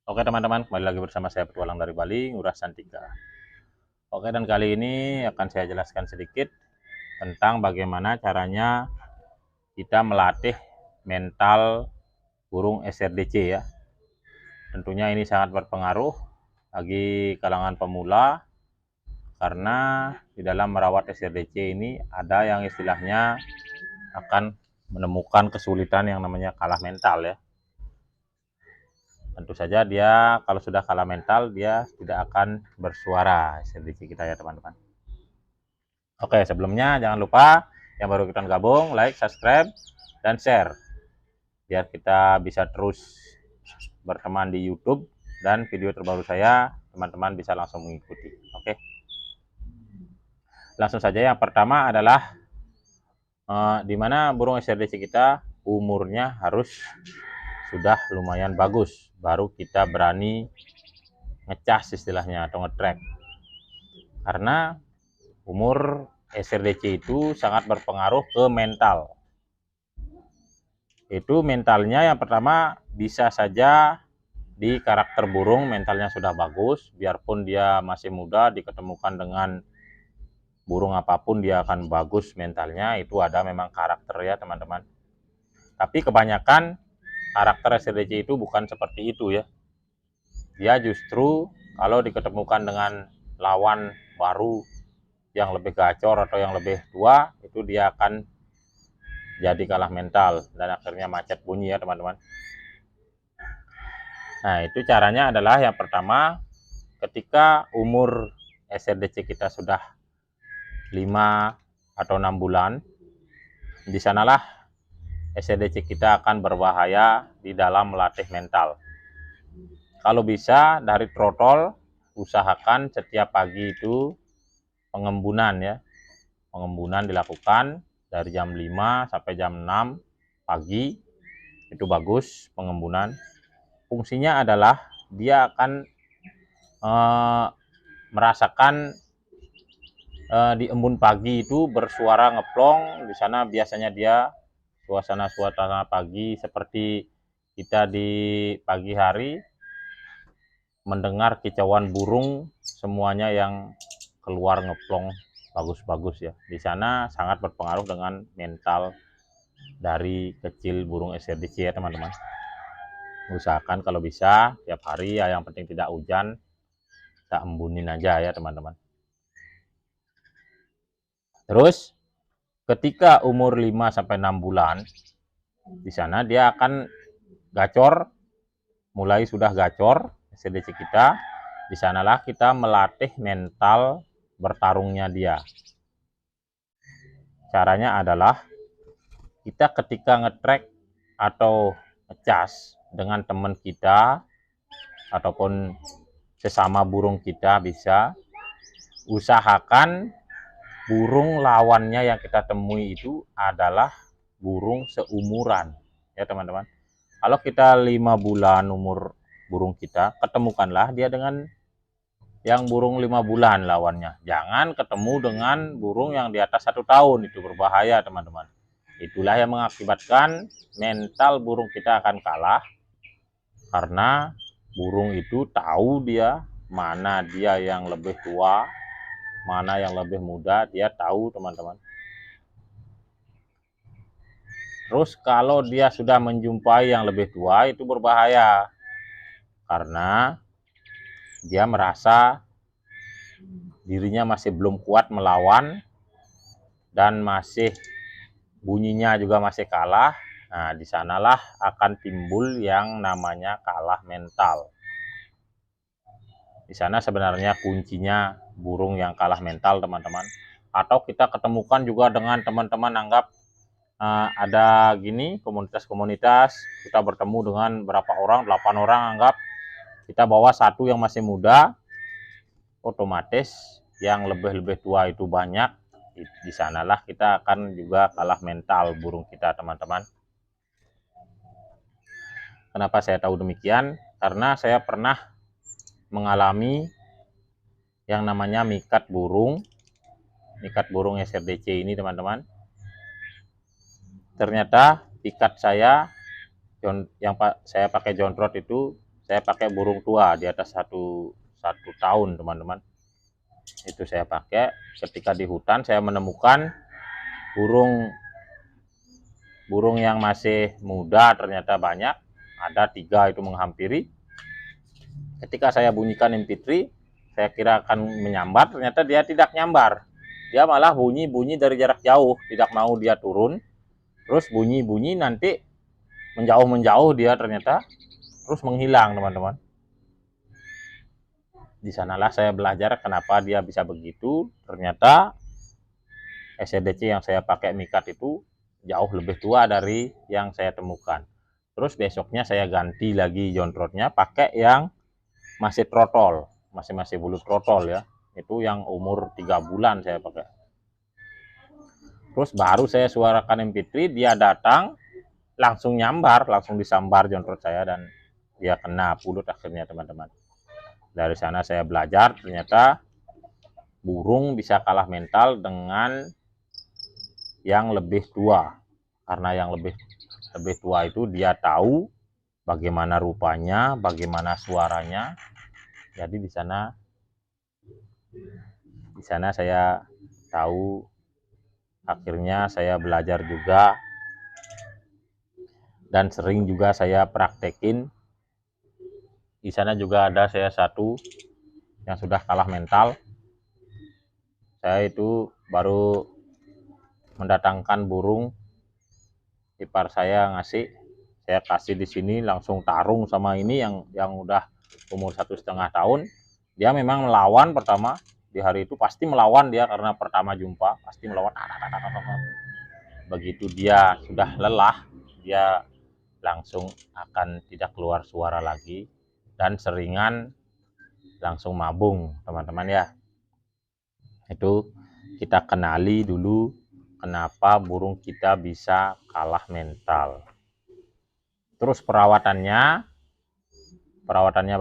Oke teman-teman, kembali lagi bersama saya petualang dari Bali, Ngurah Santika. Oke, dan kali ini akan saya jelaskan sedikit tentang bagaimana caranya kita melatih mental burung SRDC ya. Tentunya ini sangat berpengaruh bagi kalangan pemula karena di dalam merawat SRDC ini ada yang istilahnya akan menemukan kesulitan yang namanya kalah mental ya. Tentu saja dia kalau sudah kalah mental dia tidak akan bersuara SRDC kita ya teman-teman. Oke, sebelumnya jangan lupa yang baru kita gabung, like, subscribe, dan share. Biar kita bisa terus berteman di YouTube dan video terbaru saya, teman-teman bisa langsung mengikuti. Oke, langsung saja yang pertama adalah di mana burung SRDC kita umurnya harus sudah lumayan bagus. Baru kita berani ngecas istilahnya atau ngetrack. Karena umur SRDC itu sangat berpengaruh ke mental. Itu mentalnya yang pertama bisa saja di karakter burung mentalnya sudah bagus, biarpun dia masih muda diketemukan dengan burung apapun dia akan bagus mentalnya, itu ada memang karakter ya teman-teman. Tapi kebanyakan karakter SRDC itu bukan seperti itu ya. Dia justru kalau diketemukan dengan lawan baru yang lebih gacor atau yang lebih tua, itu dia akan jadi kalah mental dan akhirnya macet bunyi ya teman-teman. Nah, itu caranya adalah yang pertama, ketika umur SRDC kita sudah 5 atau 6 bulan, di sanalah SRDC kita akan berbahaya di dalam melatih mental. Kalau bisa dari trotol, usahakan setiap pagi itu pengembunan ya. Pengembunan dilakukan dari jam 5 sampai jam 6 pagi, itu bagus pengembunan. Fungsinya adalah dia akan merasakan di embun pagi itu bersuara ngeplong. Di sana biasanya dia suasana pagi seperti kita di pagi hari mendengar kicauan burung semuanya yang keluar ngeplong bagus-bagus ya. Di sana sangat berpengaruh dengan mental dari kecil burung SRDC ya teman-teman. Usahakan kalau bisa tiap hari ya, yang penting tidak hujan, kita embunin aja ya teman-teman. Terus ketika umur 5 sampai 6 bulan, di sana dia akan gacor, mulai sudah gacor SRDC kita. Di sanalah kita melatih mental bertarungnya dia. Caranya adalah kita ketika ngetrack atau ngecas dengan teman kita ataupun sesama burung kita, bisa usahakan burung lawannya yang kita temui itu adalah burung seumuran ya teman-teman. Kalau kita 5 bulan umur burung kita, ketemukanlah dia dengan yang burung 5 bulan lawannya. Jangan ketemu dengan burung yang di atas 1 tahun, itu berbahaya teman-teman. Itulah yang mengakibatkan mental burung kita akan kalah, karena burung itu tahu dia mana dia yang lebih tua, mana yang lebih muda, dia tahu teman-teman. Terus kalau dia sudah menjumpai yang lebih tua, itu berbahaya karena dia merasa dirinya masih belum kuat melawan dan masih bunyinya juga masih kalah. Nah, di sanalah akan timbul yang namanya kalah mental. Di sana sebenarnya kuncinya burung yang kalah mental teman-teman. Atau kita ketemukan juga dengan teman-teman, anggap ada gini komunitas-komunitas, kita bertemu dengan berapa orang, 8 orang, anggap kita bawa satu yang masih muda, otomatis yang lebih tua itu banyak. Di sanalah kita akan juga kalah mental burung kita teman-teman. Kenapa saya tahu demikian? Karena saya pernah mengalami yang namanya mikat burung SRDC ini teman-teman. Ternyata ikat saya yang saya pakai jontrot itu saya pakai burung tua di atas satu tahun teman-teman. Itu saya pakai ketika di hutan. Saya menemukan burung yang masih muda ternyata banyak, ada 3 itu menghampiri. Ketika saya bunyikan MP3, saya kira akan menyambar, ternyata dia tidak nyambar. Dia malah bunyi dari jarak jauh, tidak mau dia turun. Terus bunyi nanti menjauh dia ternyata, terus menghilang teman-teman. Di sanalah saya belajar kenapa dia bisa begitu. Ternyata SLDC yang saya pakai mikat itu jauh lebih tua dari yang saya temukan. Terus besoknya saya ganti lagi jontrotnya pakai yang masih trotol, masih bulu trotol ya. Itu yang umur 3 bulan saya pakai. Terus baru saya suarakan MP3, dia datang langsung nyambar, langsung disambar jontrot saya dan dia kena pulut akhirnya teman-teman. Dari sana saya belajar ternyata burung bisa kalah mental dengan yang lebih tua. Karena yang lebih tua itu dia tahu bagaimana rupanya, bagaimana suaranya. Jadi di sana saya tahu, akhirnya saya belajar juga dan sering juga saya praktekin. Di sana juga ada saya satu yang sudah kalah mental. Saya itu baru mendatangkan burung, ipar saya ngasih, saya kasih di sini langsung tarung sama ini yang udah umur 1,5 tahun. Dia memang melawan pertama di hari itu, pasti melawan dia karena pertama jumpa pasti melawan. Begitu dia sudah lelah, dia langsung akan tidak keluar suara lagi dan seringan langsung mabung teman-teman ya. Itu kita kenali dulu kenapa burung kita bisa kalah mental. Terus perawatannya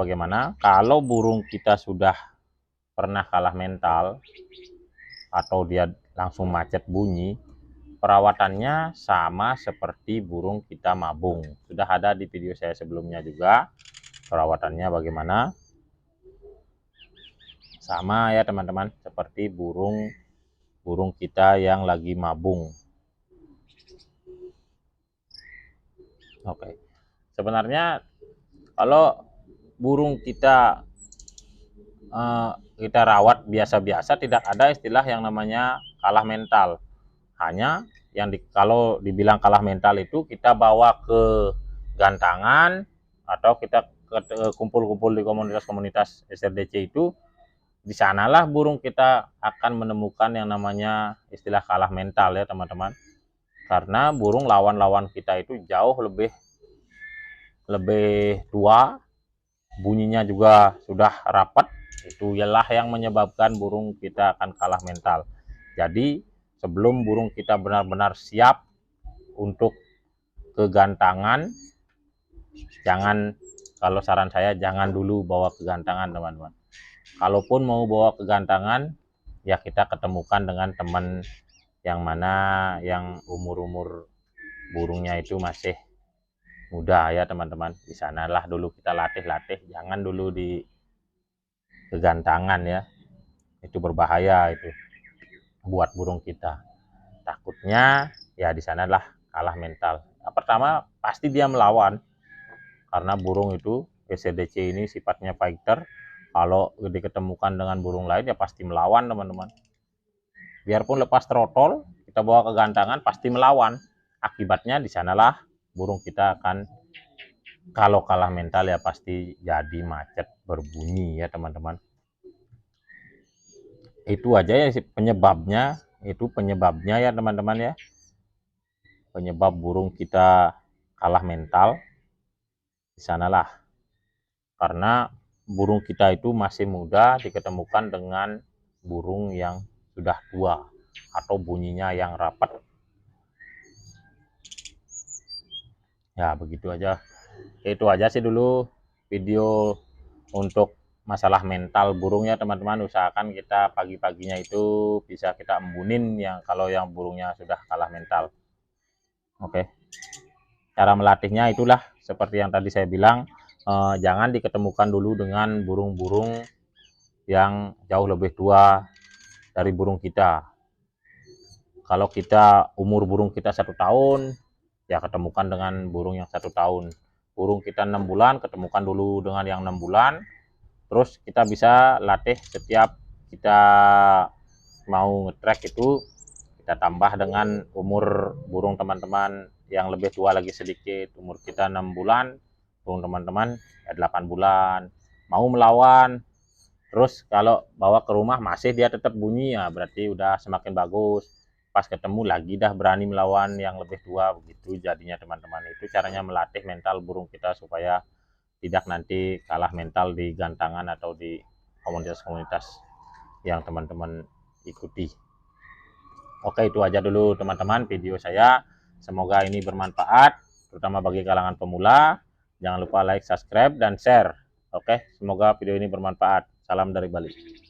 bagaimana? Kalau burung kita sudah pernah kalah mental atau dia langsung macet bunyi, perawatannya sama seperti burung kita mabung. Sudah ada di video saya sebelumnya juga perawatannya bagaimana. Sama ya teman-teman, seperti burung kita yang lagi mabung. Oke. Sebenarnya kalau burung kita rawat biasa-biasa, tidak ada istilah yang namanya kalah mental. Hanya yang kalau dibilang kalah mental itu kita bawa ke gantangan atau kita kumpul-kumpul di komunitas-komunitas SLDC itu, di sanalah burung kita akan menemukan yang namanya istilah kalah mental ya teman-teman. Karena burung lawan-lawan kita itu jauh lebih tua, bunyinya juga sudah rapat. Itu ialah yang menyebabkan burung kita akan kalah mental. Jadi sebelum burung kita benar-benar siap untuk kegantangan, kalau saran saya jangan dulu bawa kegantangan teman-teman. Kalaupun mau bawa kegantangan, ya kita ketemukan dengan teman yang mana yang umur burungnya itu masih muda ya teman-teman. Di sanalah dulu kita latih, jangan dulu di kegantangan ya. Itu berbahaya itu buat burung kita. Takutnya ya di sanalah kalah mental. Nah, pertama pasti dia melawan, karena burung itu SLDC ini sifatnya fighter. Kalau diketemukan dengan burung lain ya pasti melawan teman-teman. Biarpun lepas trotol, kita bawa ke gantangan pasti melawan. Akibatnya di sanalah burung kita akan, kalau kalah mental ya pasti jadi macet berbunyi ya teman-teman. Itu aja ya penyebabnya, ya teman-teman ya. Penyebab burung kita kalah mental di sanalah karena burung kita itu masih muda diketemukan dengan burung yang sudah tua atau bunyinya yang rapat. Ya begitu aja. Itu aja sih dulu video untuk masalah mental burung ya teman-teman. Usahakan kita pagi-paginya itu bisa kita embunin kalau yang burungnya sudah kalah mental. Oke. Cara melatihnya itulah seperti yang tadi saya bilang, jangan diketemukan dulu dengan burung-burung yang jauh lebih tua dari burung kita. Kalau kita umur burung kita 1 tahun, ya ketemukan dengan burung yang 1 tahun. Burung kita 6 bulan, ketemukan dulu dengan yang 6 bulan. Terus kita bisa latih setiap kita mau nge-track itu, kita tambah dengan umur burung teman-teman yang lebih tua lagi sedikit. Umur kita 6 bulan, burung teman-teman ya 8 bulan. Mau melawan, terus kalau bawa ke rumah masih dia tetap bunyi, ya berarti udah semakin bagus. Pas ketemu lagi dah berani melawan yang lebih tua, begitu jadinya teman-teman. Itu caranya melatih mental burung kita supaya tidak nanti kalah mental di gantangan atau di komunitas-komunitas yang teman-teman ikuti. Oke, itu aja dulu teman-teman video saya. Semoga ini bermanfaat, terutama bagi kalangan pemula. Jangan lupa like, subscribe, dan share. Oke, semoga video ini bermanfaat. Salam dari Bali.